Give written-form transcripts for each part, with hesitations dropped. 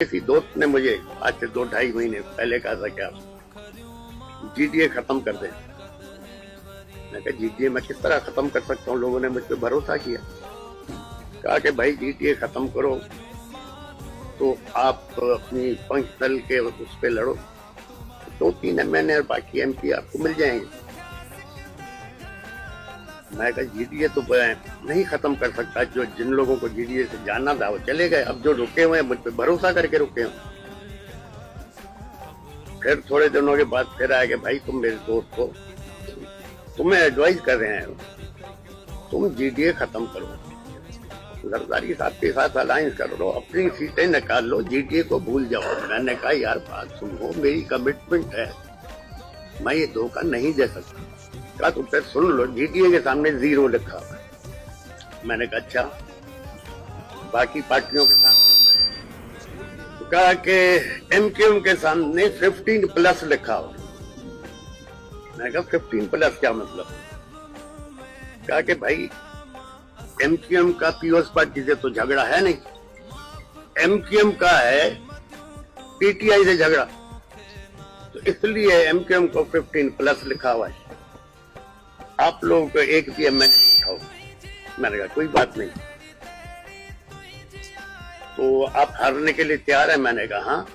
किसी दोस्त ने मुझे आज से 2-2.5 महीने पहले कहा था क्या जीडीए खत्म कर दे। मैं कहा जीडीए मैं किस तरह खत्म कर सकता हूँ, लोगों ने मुझ पर भरोसा किया। कहा कि भाई जीडीए खत्म करो तो आप अपनी फंक्शनल के उस पे लड़ो, 2-3 एमएनए और बाकी एमपी आपको मिल जाएंगे। मैं कहा जीडीए तो नहीं खत्म कर सकता, जो जिन लोगों को जीडीए से जाना था वो चले गए, अब जो रुके हुए हैं मुझ पे भरोसा करके रुके हुए। फिर थोड़े दिनों के बाद फिर आया कि भाई तुम मेरे दोस्त हो, तुम्हें एडवाइस कर रहे हैं तुम जीडीए खत्म करो, जरदारी साहब के साथ अलायंस कर लो, अपनी सीटें निकाल लो, जीडीए को भूल जाओ। मैंने कहा यार बात सुनो, मेरी कमिटमेंट है, मैं ये धोखा नहीं दे सकता। कहा तो फिर सुन लो, जीडीए के सामने 0 लिखा हुआ है। मैंने कहा अच्छा बाकी पार्टियों के सामने, तो कहा कि एमक्यूएम के सामने 15+ लिखा हुआ। मैंने कहा 15+ क्या मतलब? कहा कि भाई एमक्यूएम का पीओएस पार्टी से तो झगड़ा है नहीं, एमक्यूएम का है पीटीआई से झगड़ा, तो इसलिए एमक्यूएम को 15+ लिखा हुआ है। आप लोगों को एक भी एमएनए उठाओ। मैंने कहा कोई बात नहीं, तो आप हारने के लिए तैयार है? मैंने कहा हाँ,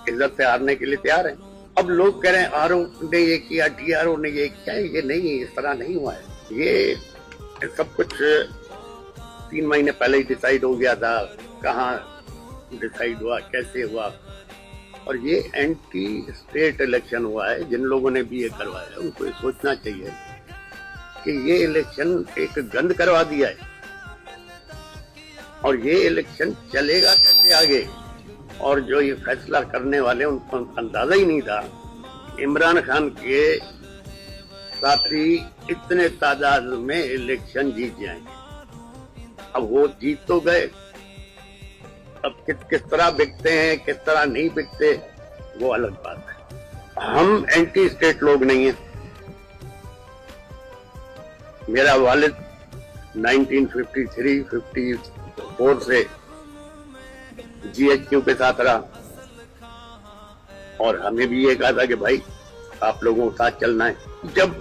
इज्जत से हारने के लिए तैयार है। अब लोग कह रहे हैं आरओ ने ये किया, डीआरओ ने ये किया, ये नहीं, इस तरह नहीं हुआ है। ये सब कुछ 3 महीने पहले ही डिसाइड हो गया था। कहाँ डिसाइड हुआ, कैसे हुआ? और ये एंटी स्टेट इलेक्शन हुआ है। जिन लोगों ने भी ये करवाया उनको ये सोचना चाहिए कि ये इलेक्शन एक गंद करवा दिया है, और ये इलेक्शन चलेगा कैसे आगे। और जो ये फैसला करने वाले उनको अंदाजा ही नहीं था इमरान खान के साथी इतने तादाद में इलेक्शन जीत जाएंगे। अब वो जीत तो गए, अब किस तरह बिकते हैं किस तरह नहीं बिकते वो अलग बात है। हम एंटी स्टेट लोग नहीं हैं। मेरा वालिद 1953-54 से जीएचक्यू के साथ रहा, और हमें भी ये कहा था कि भाई आप लोगों के साथ चलना है। जब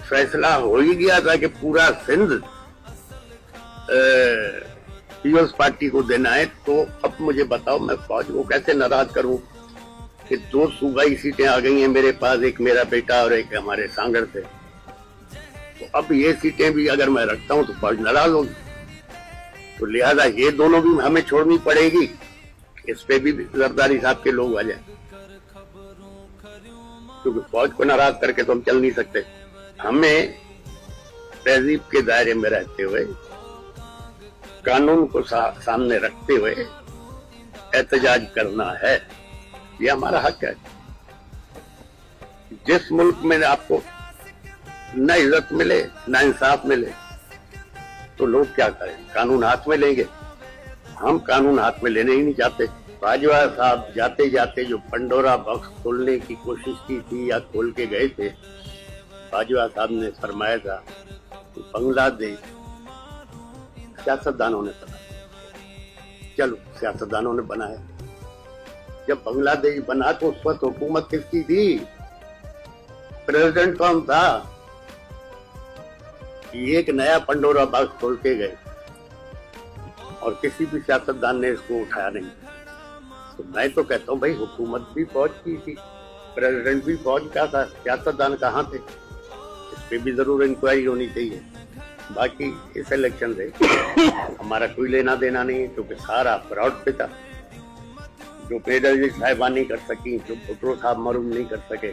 फैसला हो ही गया था कि पूरा सिंध पीओएस पार्टी को देना है, तो अब मुझे बताओ मैं फौज को कैसे नाराज करूं कि 2 सूबाई सीटें आ गई हैं मेरे पास, एक मेरा बेटा और एक हमारे सांगड़ से। तो अब ये सीटें भी अगर मैं रखता हूं तो फौज नाराज होगी, तो लिहाजा ये दोनों भी हमें छोड़नी पड़ेगी। इस पे भी जरदारी साहब के लोग आ जाए, क्योंकि फौज को नाराज करके तो हम चल नहीं सकते। हमें तहजीब के दायरे में रहते हुए, कानून को सामने रखते हुए एहतजाज करना है, ये हमारा हक है। जिस मुल्क में आपको न इज्जत मिले न इंसाफ मिले तो लोग क्या करें, कानून हाथ में लेंगे। हम कानून हाथ में लेने ही नहीं चाहते। बाजवा साहब जाते जाते जो पंडोरा बॉक्स खोलने की कोशिश की थी या खोल के गए थे, बाजवा साहब ने फरमाया था कि बांग्लादेश सियासतदानों ने बनाया। चलो सियासतदानों ने बनाया, जब बांग्लादेश बना तो उस वक्त हुकूमत किसकी थी, प्रेसिडेंट कौन था? एक नया पंडोरा बॉक्स खोल के गए और किसी भी सियासतदान ने इसको उठाया नहीं। तो मैं तो कहता हूँ भाई हुकूमत भी फौज की थी, प्रेसिडेंट भी फौज का था, सियासतदान कहाँ थे? इस पे भी जरूर इंक्वायरी होनी चाहिए। बाकी इस इलेक्शन से हमारा कोई लेना देना नहीं है, क्योंकि सारा फ्रॉड पे था। जो बेदर्जी साहिबा नहीं कर सकी, जो भुट्टो साहब मरूम नहीं कर सके,